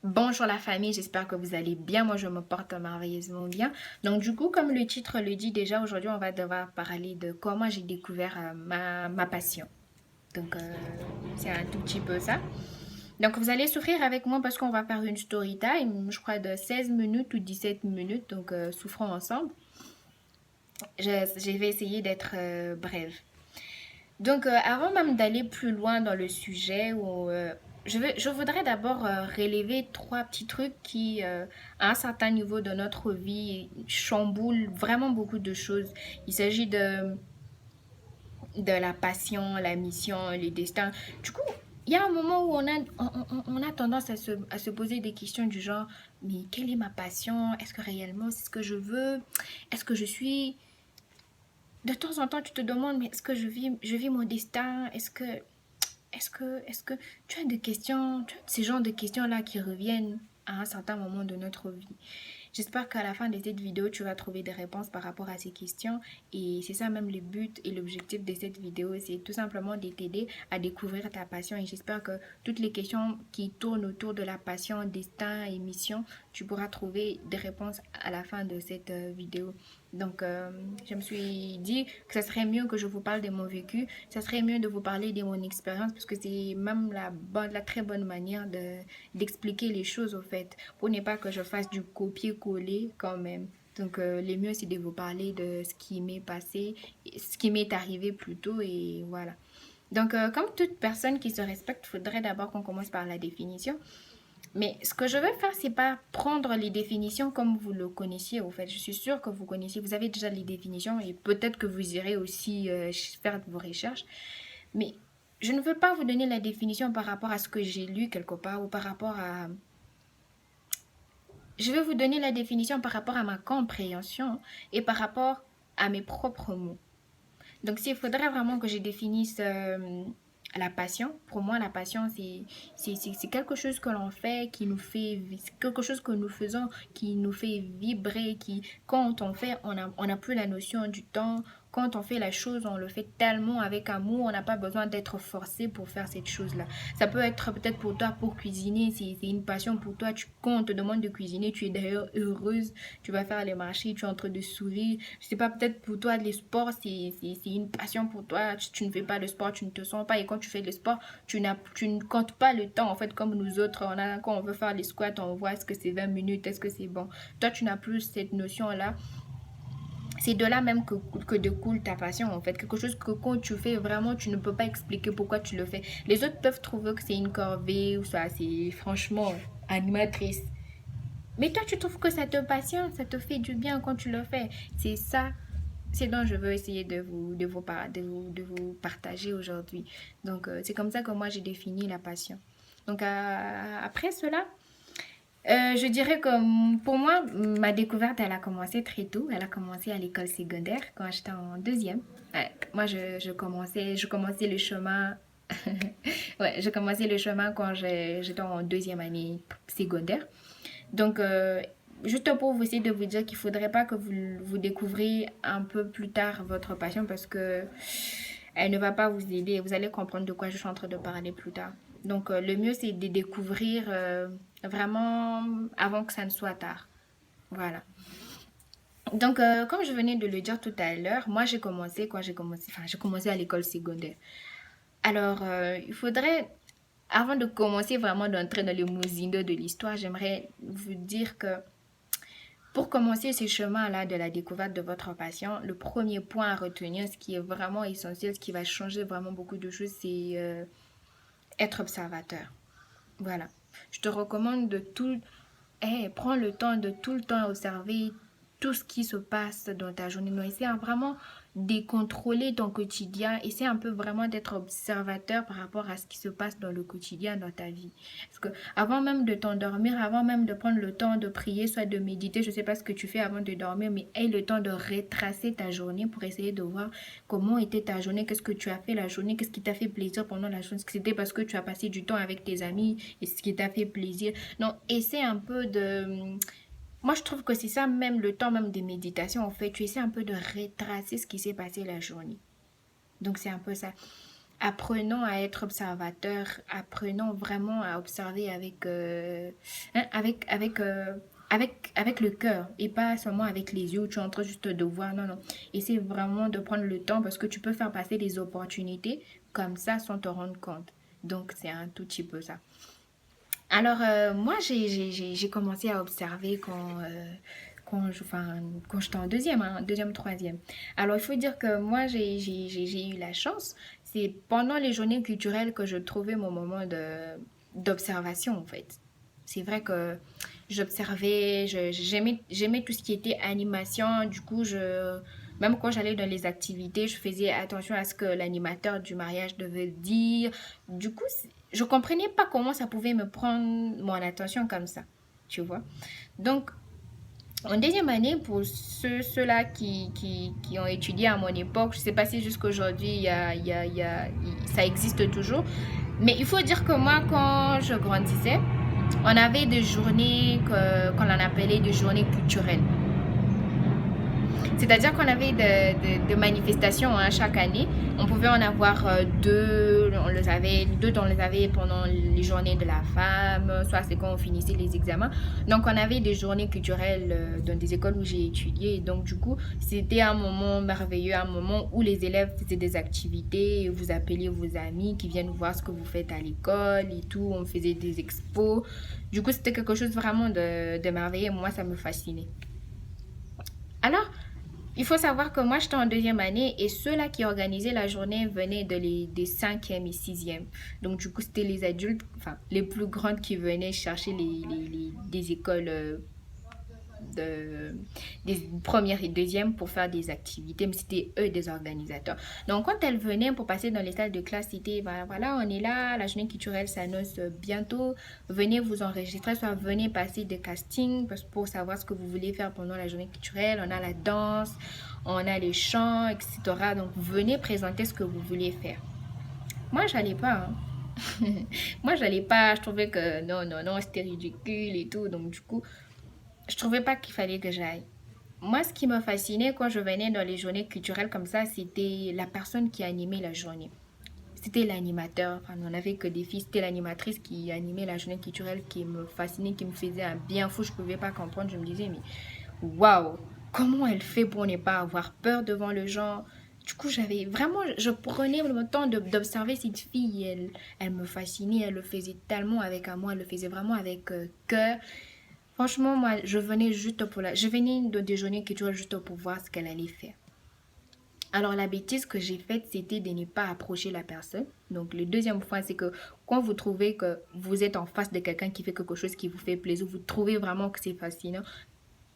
Bonjour la famille, j'espère que vous allez bien. Moi, je me porte merveilleusement bien. Donc, du coup, comme le titre le dit déjà, aujourd'hui, on va devoir parler de comment j'ai découvert ma passion. Donc, c'est un tout petit peu ça. Donc, vous allez souffrir avec moi parce qu'on va faire une story time, je crois, de 16 minutes ou 17 minutes. Donc, souffrons ensemble. Je vais essayer d'être brève. Donc, avant même d'aller plus loin dans le sujet, je voudrais d'abord relever trois petits trucs qui, à un certain niveau de notre vie, chamboulent vraiment beaucoup de choses. Il s'agit de la passion, la mission, le destin. Du coup, il y a un moment où on a tendance à se poser des questions du genre, mais quelle est ma passion? Est-ce que réellement c'est ce que je veux? Est-ce que je suis... De temps en temps, tu te demandes, mais est-ce que je vis mon destin? Est-ce que tu as des questions, tu as ces genres de questions-là qui reviennent à un certain moment de notre vie? J'espère qu'à la fin de cette vidéo, tu vas trouver des réponses par rapport à ces questions. Et c'est ça même le but et l'objectif de cette vidéo, c'est tout simplement de t'aider à découvrir ta passion. Et j'espère que toutes les questions qui tournent autour de la passion, destin et mission, tu pourras trouver des réponses à la fin de cette vidéo. Donc, je me suis dit que ça serait mieux que je vous parle de mon vécu, ça serait mieux de vous parler de mon expérience, parce que c'est même la très bonne manière d'expliquer les choses, au fait, pour ne pas que je fasse du copier-coller quand même. Donc, le mieux, c'est de vous parler de ce qui m'est passé, ce qui m'est arrivé plutôt, et voilà. Donc, comme toute personne qui se respecte, il faudrait d'abord qu'on commence par la définition. Mais ce que je vais faire, c'est pas prendre les définitions comme vous le connaissiez, au fait. Je suis sûre que vous connaissiez, vous avez déjà les définitions et peut-être que vous irez aussi faire vos recherches. Mais je ne veux pas vous donner la définition par rapport à ce que j'ai lu quelque part ou par rapport à... Je vais vous donner la définition par rapport à ma compréhension et par rapport à mes propres mots. Donc, s'il faudrait vraiment que je définisse la passion, pour moi, la passion, c'est quelque chose que l'on fait, qui nous fait, c'est quelque chose que nous faisons, qui nous fait vibrer, qui, quand on fait, on a plus la notion du temps. Quand on fait la chose, on le fait tellement avec amour, on n'a pas besoin d'être forcé pour faire cette chose-là. Ça peut être peut-être pour toi, pour cuisiner, c'est une passion pour toi. Quand on te demande de cuisiner, tu es d'ailleurs heureuse, tu vas faire les marchés, tu es en train de sourire. Je sais pas, peut-être pour toi, les sports, c'est une passion pour toi. Tu ne fais pas le sport, tu ne te sens pas. Et quand tu fais le sport, tu ne comptes pas le temps. En fait, comme nous autres, quand on veut faire les squats, on voit est-ce que c'est 20 minutes, est-ce que c'est bon. Toi, tu n'as plus cette notion-là. C'est de là même que découle ta passion, en fait. Quelque chose que quand tu fais, vraiment, tu ne peux pas expliquer pourquoi tu le fais. Les autres peuvent trouver que c'est une corvée ou ça, c'est franchement animatrice. Mais toi, tu trouves que ça te passionne, ça te fait du bien quand tu le fais. C'est ça, c'est dont je veux essayer de vous partager aujourd'hui. Donc, c'est comme ça que moi, j'ai défini la passion. Donc, après cela, je dirais que pour moi, ma découverte, elle a commencé très tôt. Elle a commencé à l'école secondaire quand j'étais en deuxième. Ouais, moi, je commençais le chemin. Ouais, je commençais le chemin quand j'étais en deuxième année secondaire. Donc, juste pour vous essayer de vous dire qu'il ne faudrait pas que vous découvriez un peu plus tard votre passion parce que elle ne va pas vous aider. Vous allez comprendre de quoi je suis en train de parler plus tard. Donc, le mieux, c'est de découvrir vraiment avant que ça ne soit tard. Voilà. Donc, comme je venais de le dire tout à l'heure, moi, j'ai commencé à l'école secondaire. Alors, il faudrait, avant de commencer vraiment d'entrer dans le mousino de l'histoire, j'aimerais vous dire que pour commencer ce chemin-là de la découverte de votre passion, le premier point à retenir, ce qui est vraiment essentiel, ce qui va changer vraiment beaucoup de choses, c'est être observateur. Voilà. Je te recommande de tout... prends le temps de tout le temps observer tout ce qui se passe dans ta journée. Donc, essaie vraiment décontrôler ton quotidien. Essaie un peu vraiment d'être observateur par rapport à ce qui se passe dans le quotidien, dans ta vie. Parce que avant même de t'endormir, avant même de prendre le temps de prier, soit de méditer, je ne sais pas ce que tu fais avant de dormir, mais aie le temps de retracer ta journée pour essayer de voir comment était ta journée, qu'est-ce que tu as fait la journée, qu'est-ce qui t'a fait plaisir pendant la journée. Est-ce que c'était parce que tu as passé du temps avec tes amis et ce qui t'a fait plaisir. Non, essaie un peu de... Moi, je trouve que c'est ça même le temps même de méditation. En fait, tu essaies un peu de retracer ce qui s'est passé la journée. Donc, c'est un peu ça. apprenons à être observateurs, apprenons vraiment à observer hein, avec le cœur et pas seulement avec les yeux où tu es en train juste de voir. Non, non. Essaie vraiment de prendre le temps parce que tu peux faire passer des opportunités comme ça sans te rendre compte. Donc, c'est un tout petit peu ça. Alors, moi, j'ai commencé à observer quand j'étais en deuxième, hein, deuxième, troisième. Alors, il faut dire que moi, j'ai eu la chance. C'est pendant les journées culturelles que je trouvais mon moment d'observation, en fait. C'est vrai que j'observais, j'aimais tout ce qui était animation. Du coup, même quand j'allais dans les activités, je faisais attention à ce que l'animateur du mariage devait dire. Du coup, je comprenais pas comment ça pouvait me prendre mon attention comme ça, tu vois. Donc, en deuxième année, pour ceux-là qui ont étudié à mon époque, je ne sais pas si jusqu'à aujourd'hui ça existe toujours, mais il faut dire que moi, quand je grandissais, on avait des journées qu'on en appelait des journées culturelles. C'est-à-dire qu'on avait de manifestations hein, chaque année. On pouvait en avoir deux. On les avait pendant les journées de la femme, soit c'est quand on finissait les examens. Donc on avait des journées culturelles dans des écoles où j'ai étudié. Et donc du coup, c'était un moment merveilleux, un moment où les élèves faisaient des activités, vous appeliez vos amis qui viennent voir ce que vous faites à l'école et tout. On faisait des expos. Du coup, c'était quelque chose vraiment de merveilleux. Moi, ça me fascinait. Alors, il faut savoir que moi, j'étais en deuxième année et ceux-là qui organisaient la journée venaient des cinquièmes et sixièmes. Donc, du coup, c'était les adultes, enfin, les plus grandes qui venaient chercher des écoles de, des premières et deuxièmes pour faire des activités, mais c'était eux des organisateurs. Donc, quand elles venaient pour passer dans les salles de classe, c'était ben, voilà, on est là, la journée culturelle s'annonce bientôt, venez vous enregistrer, soit venez passer des castings pour savoir ce que vous voulez faire pendant la journée culturelle. On a la danse, on a les chants, etc. Donc, venez présenter ce que vous voulez faire. Moi, j'allais pas, hein. Moi, j'allais pas, je trouvais que non, non, non, c'était ridicule et tout. Donc, du coup, je trouvais pas qu'il fallait que j'aille. Moi, ce qui me fascinait quand je venais dans les journées culturelles comme ça, c'était la personne qui animait la journée. C'était l'animateur, enfin, on n'avait que des filles, c'était l'animatrice qui animait la journée culturelle qui me fascinait, qui me faisait un bien fou, je ne pouvais pas comprendre, je me disais, mais waouh, comment elle fait pour ne pas avoir peur devant le genre. Du coup, j'avais vraiment, je prenais le temps d'observer cette fille, elle me fascinait, elle le faisait tellement avec amour, elle le faisait vraiment avec cœur. Franchement, moi, je venais de déjeuner culturel juste pour voir ce qu'elle allait faire. Alors, la bêtise que j'ai faite, c'était de ne pas approcher la personne. Donc, le deuxième point, c'est que quand vous trouvez que vous êtes en face de quelqu'un qui fait quelque chose qui vous fait plaisir, vous trouvez vraiment que c'est fascinant,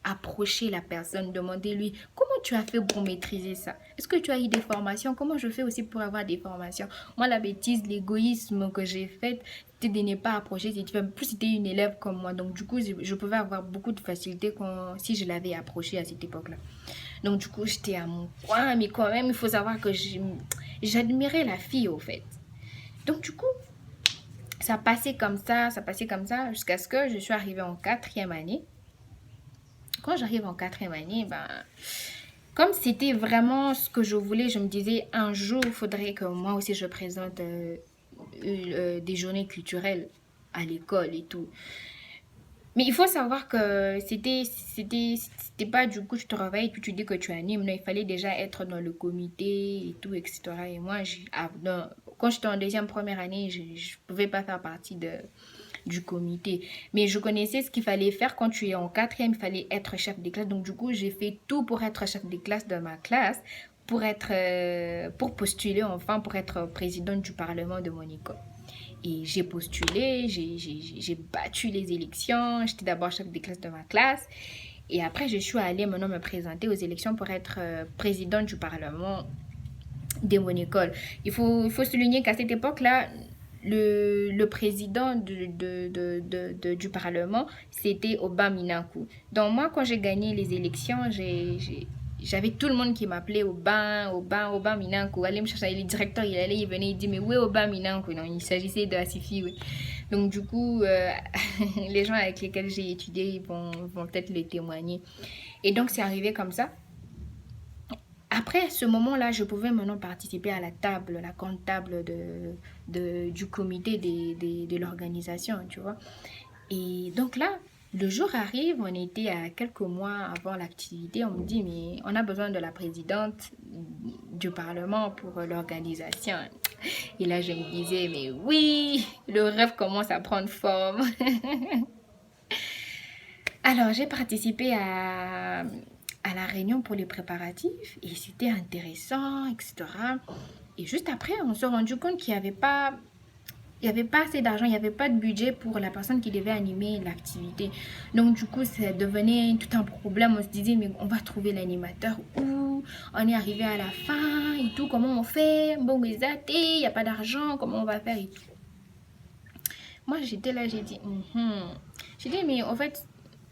approchez la personne, demandez-lui comment tu as fait pour maîtriser ça. Est-ce que tu as eu des formations? Comment je fais aussi pour avoir des formations? Moi, la bêtise, l'égoïsme que j'ai fait, c'était de ne pas approcher cette femme. Plus c'était une élève comme moi. Donc, du coup, je pouvais avoir beaucoup de facilité si je l'avais approchée à cette époque-là. Donc, du coup, j'étais à mon coin, mais quand même, il faut savoir que j'admirais la fille, au fait. Donc, du coup, ça passait comme ça, jusqu'à ce que je suis arrivée en quatrième année. Quand j'arrive en quatrième année, ben, comme c'était vraiment ce que je voulais, je me disais un jour, il faudrait que moi aussi je présente des journées culturelles à l'école et tout. Mais il faut savoir que c'était pas du coup tu te réveilles et puis tu dis que tu animes. Non, il fallait déjà être dans le comité et tout, etc. Et moi, quand j'étais en deuxième, première année, je ne pouvais pas faire partie du comité. Mais je connaissais ce qu'il fallait faire quand tu es en quatrième, il fallait être chef de classe. Donc du coup, j'ai fait tout pour être chef de classe de ma classe, pour postuler enfin, pour être présidente du parlement de mon école. Et j'ai postulé, j'ai battu les élections, j'étais d'abord chef de classe de ma classe. Et après, je suis allée maintenant me présenter aux élections pour être présidente du parlement de mon école. Il faut souligner qu'à cette époque-là, le président du Parlement, c'était Oba Minaku. Donc moi, quand j'ai gagné les élections, j'avais tout le monde qui m'appelait Oba Minaku. Allez me chercher, le directeur, il venait, il dit, mais où est Oba Minaku? Non, il s'agissait de Asifi, oui. Donc du coup, les gens avec lesquels j'ai étudié, ils vont peut-être le témoigner. Et donc, c'est arrivé comme ça. Après après ce moment-là, je pouvais maintenant participer à la table, la grande table du comité de l'organisation, tu vois. Et donc là, le jour arrive, on était à quelques mois avant l'activité, on me dit, mais on a besoin de la présidente du Parlement pour l'organisation. Et là, je me disais, mais oui, le rêve commence à prendre forme. Alors, j'ai participé à la réunion pour les préparatifs et c'était intéressant, etc. Et juste après, on s'est rendu compte qu'il n'y avait pas il n'y avait pas assez d'argent, il n'y avait pas de budget pour la personne qui devait animer l'activité. Donc du coup, ça devenait tout un problème. On se disait, mais on va trouver l'animateur où? On est arrivé à la fin et tout, comment on fait? Bon, mais il n'y a pas d'argent, comment on va faire et tout. Moi, j'étais là, j'ai dit, j'ai dit, mais en fait,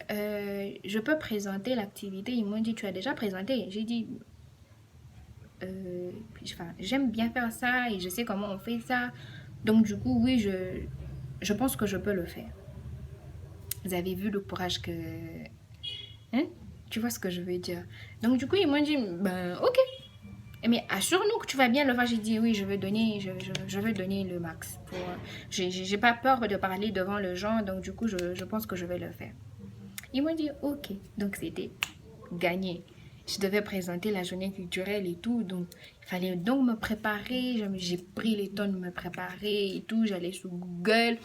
je peux présenter l'activité. Ils m'ont dit, tu as déjà présenté. J'ai dit, enfin, j'aime bien faire ça et je sais comment on fait ça. Donc du coup, oui, je pense que je peux le faire. Vous avez vu le courage que... Hein? Tu vois ce que je veux dire? Donc du coup, ils m'ont dit, ben ok. Mais assure-nous que tu vas bien le faire. J'ai dit, oui, je veux donner le max. J'ai pas peur de parler devant les gens, donc du coup, je pense que je vais le faire. Ils m'ont dit, ok. Donc c'était gagné. Je devais présenter la journée culturelle et tout, donc il fallait donc me préparer. J'ai pris le temps de me préparer et tout. J'allais sur Google.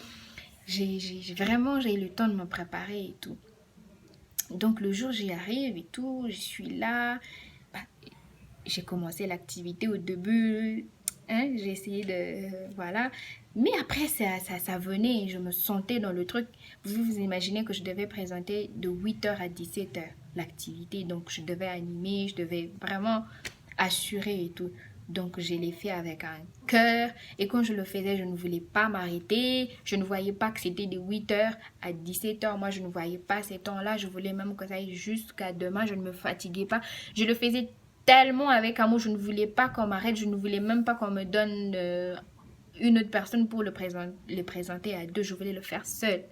Vraiment, j'ai eu le temps de me préparer et tout. Donc le jour j'y arrive et tout, je suis là. Bah, j'ai commencé l'activité au début. Hein, j'ai essayé de... voilà. Mais après, ça venait. Je me sentais dans le truc. Vous imaginez que je devais présenter de 8h à 17h l'activité. Donc, je devais animer, je devais vraiment assurer et tout. Donc, je l'ai fait avec un cœur. Et quand je le faisais, je ne voulais pas m'arrêter. Je ne voyais pas que c'était de 8h à 17h. Moi, je ne voyais pas ces temps-là. Je voulais même que ça aille jusqu'à demain. Je ne me fatiguais pas. Je le faisais tellement avec amour. Je ne voulais pas qu'on m'arrête. Je ne voulais même pas qu'on me donne une autre personne pour le présenter à deux. Je voulais le faire seul.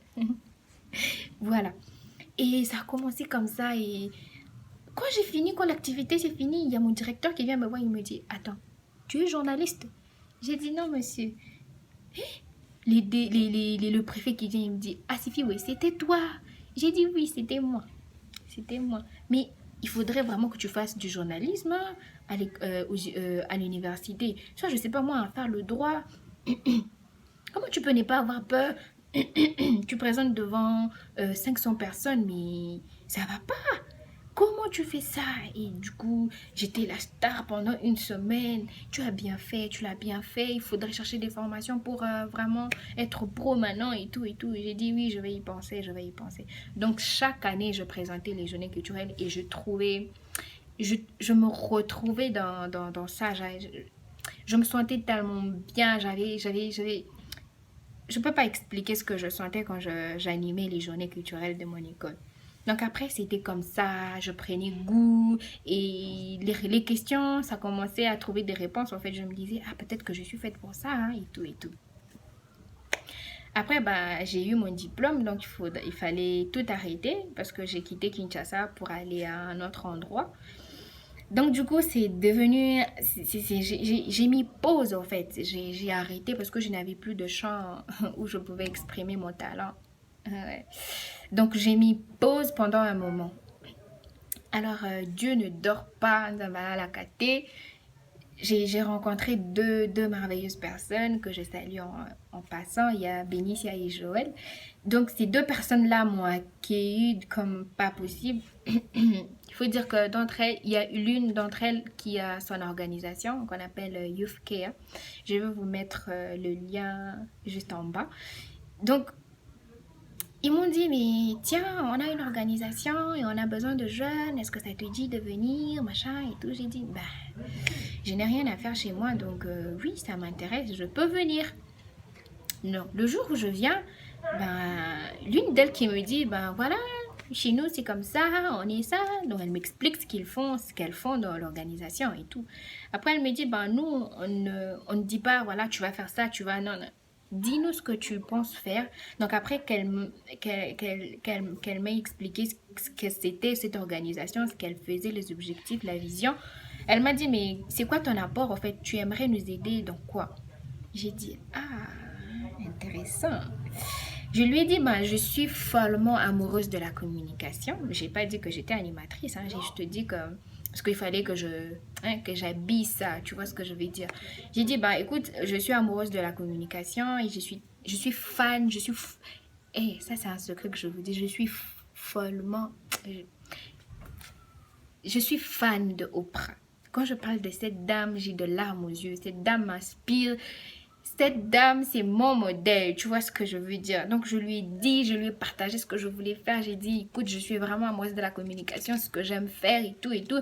Voilà. Et ça a commencé comme ça. Et quand j'ai fini, quand l'activité s'est finie, il y a mon directeur qui vient me voir. Il me dit, attends, tu es journaliste? J'ai dit, non, monsieur. Le préfet qui vient, il me dit, ah, Sifi, oui, c'était toi. J'ai dit, oui, c'était moi. C'était moi. Mais il faudrait vraiment que tu fasses du journalisme à l'université. Soit, je sais pas moi, à faire le droit. Comment tu peux ne pas avoir peur? Tu présentes devant 500 personnes, mais ça va pas. Comment tu fais ça? Et du coup, j'étais la star pendant une semaine. Tu as bien fait, tu l'as bien fait. Il faudrait chercher des formations pour vraiment être pro maintenant et tout et tout. Et j'ai dit oui, je vais y penser, je vais y penser. Donc chaque année, je présentais les journées culturelles et je me retrouvais dans ça. Je me sentais tellement bien. Je peux pas expliquer ce que je sentais quand j'animais les journées culturelles de mon école. Donc après, c'était comme ça, je prenais goût et les questions, ça commençait à trouver des réponses. En fait, je me disais, ah, peut-être que je suis faite pour ça, hein, et tout, et tout. Après, bah, j'ai eu mon diplôme, donc il fallait tout arrêter parce que j'ai quitté Kinshasa pour aller à un autre endroit. Donc du coup, c'est devenu... J'ai mis pause en fait. J'ai arrêté parce que je n'avais plus de champ où je pouvais exprimer mon talent. Ouais. Donc j'ai mis pause pendant un moment. Alors Dieu ne dort pas, Nzambala Lakaté. J'ai rencontré deux merveilleuses personnes que je salue en passant. Il y a Bénicia et Joël. Donc ces deux personnes-là m'ont accueilli comme pas possible. Il faut dire que d'entre elles, il y a l'une d'entre elles qui a son organisation qu'on appelle Youth Care. Je vais vous mettre le lien juste en bas. Donc ils m'ont dit, mais tiens, on a une organisation et on a besoin de jeunes. Est-ce que ça te dit de venir, machin et tout? J'ai dit, bah, je n'ai rien à faire chez moi, donc oui, ça m'intéresse, je peux venir. Non, le jour où je viens, ben, l'une d'elles qui me dit, ben voilà, chez nous c'est comme ça, on est ça. Donc elle m'explique ce qu'elles font dans l'organisation et tout. Après elle me dit, ben nous, on ne dit pas, voilà, tu vas faire ça, tu vas... Non, non. Dis-nous ce que tu penses faire. Donc après qu'elle m'ait expliqué ce que c'était cette organisation, ce qu'elle faisait, les objectifs, la vision. Elle m'a dit, mais c'est quoi ton apport en fait? Tu aimerais nous aider dans quoi? J'ai dit, ah, intéressant. Je lui ai dit, bah, je suis follement amoureuse de la communication. J'ai pas dit que j'étais animatrice, hein. J'ai juste dit que parce qu'il fallait que que j'habille ça, tu vois ce que je veux dire. J'ai dit, bah écoute, je suis amoureuse de la communication et je suis fan, Eh, ça c'est un secret que je vous dis, je suis follement, je suis fan de Oprah. Quand je parle de cette dame, j'ai de larmes aux yeux. Cette dame m'inspire. Cette dame, c'est mon modèle. Tu vois ce que je veux dire? Donc, je lui ai dit, je lui ai partagé ce que je voulais faire. J'ai dit, écoute, je suis vraiment amoureuse de la communication, ce que j'aime faire et tout et tout.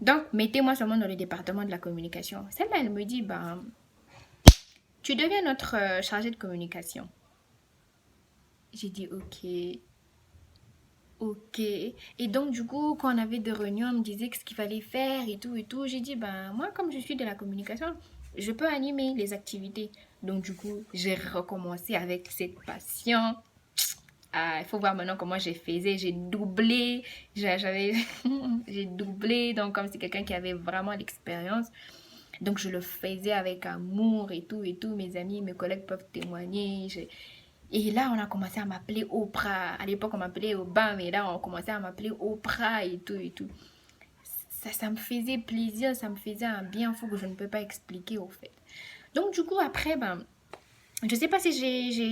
Donc, mettez-moi seulement dans le département de la communication. Celle-là, elle me dit, ben, tu deviens notre chargée de communication. J'ai dit, ok, ok. Et donc, du coup, quand on avait des réunions, on me disait ce qu'il fallait faire et tout et tout. J'ai dit, ben, moi, comme je suis de la communication, je peux animer les activités. Donc, du coup, j'ai recommencé avec cette passion. Ah, il faut voir maintenant comment j'ai fait. J'ai doublé. J'avais, j'ai doublé. Donc, comme c'est quelqu'un qui avait vraiment l'expérience. Donc, je le faisais avec amour et tout et tout. Mes amis, mes collègues peuvent témoigner. Et là, on a commencé à m'appeler Oprah. À l'époque, on m'appelait Obama, mais là, on commençait à m'appeler Oprah et tout et tout. Ça me faisait plaisir, ça me faisait un bien fou que je ne peux pas expliquer au fait. Donc, du coup, après, ben, je sais pas si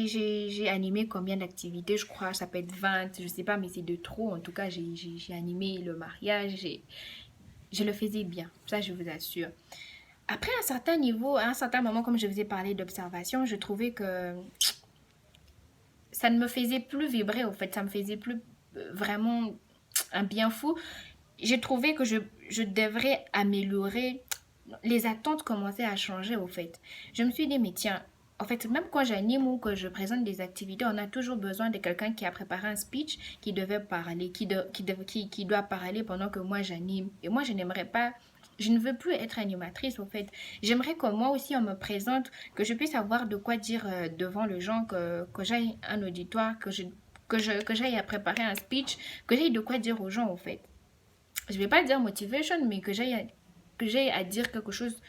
j'ai animé combien d'activités, je crois, ça peut être 20, je sais pas, mais c'est de trop. En tout cas, j'ai animé le mariage, je le faisais bien, ça je vous assure. Après, à un certain niveau, à un certain moment, comme je vous ai parlé d'observation, je trouvais que ça ne me faisait plus vibrer, au fait, ça me faisait plus vraiment un bien fou. J'ai trouvé que je devrais améliorer. Les attentes commençaient à changer, au fait. Je me suis dit, mais tiens, en fait, même quand j'anime ou que je présente des activités, on a toujours besoin de quelqu'un qui a préparé un speech, qui devait parler, qui doit parler pendant que moi j'anime. Et moi, je n'aimerais pas, je ne veux plus être animatrice, au fait. J'aimerais que moi aussi, on me présente, que je puisse avoir de quoi dire devant les gens, que j'aille un auditoire, que j'aille à préparer un speech, que j'aille de quoi dire aux gens, au fait. Je vais pas dire motivation, mais que j'aille à dire quelque chose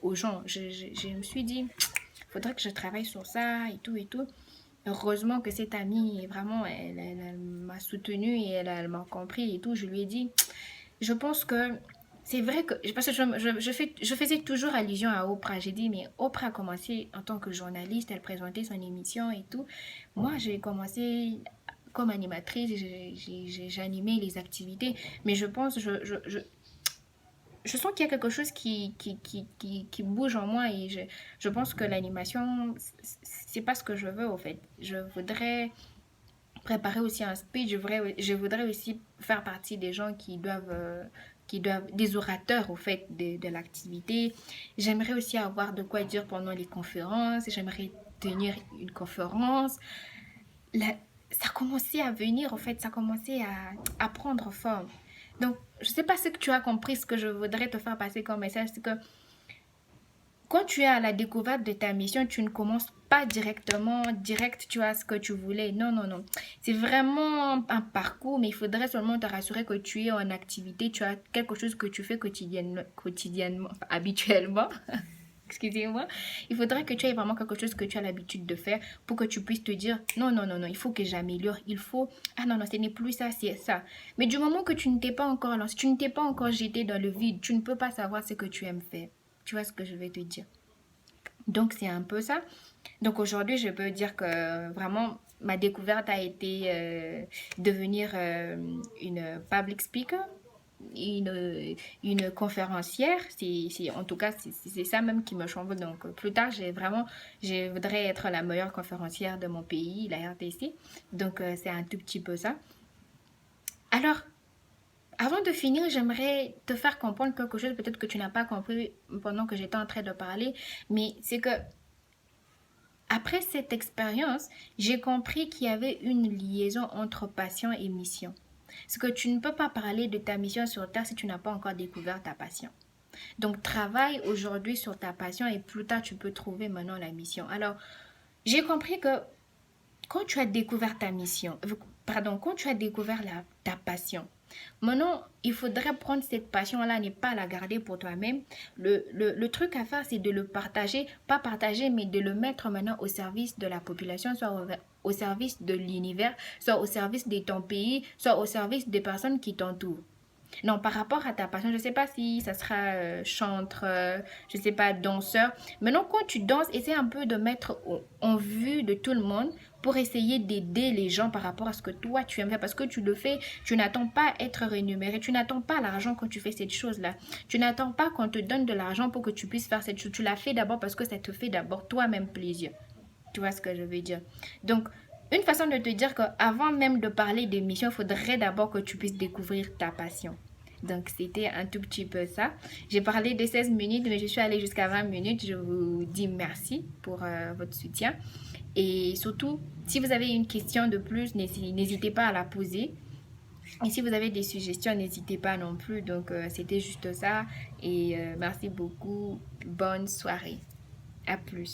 aux gens. Je me suis dit, il faudrait que je travaille sur ça et tout et tout. Heureusement que cette amie, vraiment, elle m'a soutenue et elle m'a compris et tout. Je lui ai dit, je pense que c'est vrai que, parce que je faisais toujours allusion à Oprah. J'ai dit, mais Oprah a commencé en tant que journaliste, elle présentait son émission et tout. Moi, j'ai commencé comme animatrice, j'animais les activités, mais je pense, je sens qu'il y a quelque chose qui bouge en moi et je pense que l'animation, c'est pas ce que je veux au fait. Je voudrais préparer aussi un speech, je voudrais aussi faire partie des gens qui doivent, des orateurs au fait de l'activité. J'aimerais aussi avoir de quoi dire pendant les conférences, j'aimerais tenir une conférence. La- Ça commençait à venir, en fait, ça commençait à prendre forme. Donc, je sais pas ce que tu as compris, ce que je voudrais te faire passer comme message, c'est que quand tu es à la découverte de ta mission, tu ne commences pas directement, direct, tu as ce que tu voulais. Non, non, non. C'est vraiment un parcours, mais il faudrait seulement te rassurer que tu es en activité, tu as quelque chose que tu fais quotidiennement, enfin, habituellement. Excusez-moi. Il faudrait que tu aies vraiment quelque chose que tu as l'habitude de faire pour que tu puisses te dire non, non, non, non, il faut que j'améliore, il faut. Ah non, non, ce n'est plus ça, c'est ça. Mais du moment que tu ne t'es pas encore lancé, tu ne t'es pas encore jeté dans le vide, tu ne peux pas savoir ce que tu aimes faire. Tu vois ce que je vais te dire. Donc, c'est un peu ça. Donc, aujourd'hui, je peux dire que vraiment, ma découverte a été devenir une public speaker, une conférencière. En tout cas, c'est ça même qui me chamboule. Donc, plus tard, je voudrais être la meilleure conférencière de mon pays, la RDC. Donc, c'est un tout petit peu ça. Alors, avant de finir, j'aimerais te faire comprendre quelque chose, peut-être que tu n'as pas compris pendant que j'étais en train de parler, mais c'est que après cette expérience, j'ai compris qu'il y avait une liaison entre passion et mission. C'est que tu ne peux pas parler de ta mission sur Terre si tu n'as pas encore découvert ta passion. Donc, travaille aujourd'hui sur ta passion et plus tard, tu peux trouver maintenant la mission. Alors, j'ai compris que quand tu as découvert ta mission, pardon, quand tu as découvert ta passion, Maintenant, il faudrait prendre cette passion-là, ne pas la garder pour toi-même. Le truc à faire, c'est de le partager, pas partager, mais de le mettre maintenant au service de la population, soit au service de l'univers, soit au service de ton pays, soit au service des personnes qui t'entourent. Non, par rapport à ta passion, je ne sais pas si ça sera chantre, je ne sais pas, danseur. Maintenant, quand tu danses, essaie un peu de mettre en vue de tout le monde pour essayer d'aider les gens par rapport à ce que toi tu aimes faire. Parce que tu le fais, tu n'attends pas à être rémunéré, tu n'attends pas l'argent quand tu fais cette chose-là. Tu n'attends pas qu'on te donne de l'argent pour que tu puisses faire cette chose. Tu l'as fait d'abord parce que ça te fait d'abord toi-même plaisir. Tu vois ce que je veux dire? Donc, une façon de te dire qu'avant même de parler de mission, il faudrait d'abord que tu puisses découvrir ta passion. Donc, c'était un tout petit peu ça. J'ai parlé de 16 minutes, mais je suis allée jusqu'à 20 minutes. Je vous dis merci pour votre soutien. Et surtout, si vous avez une question de plus, n'hésitez pas à la poser. Et si vous avez des suggestions, n'hésitez pas non plus. Donc, c'était juste ça. Et merci beaucoup. Bonne soirée. À plus.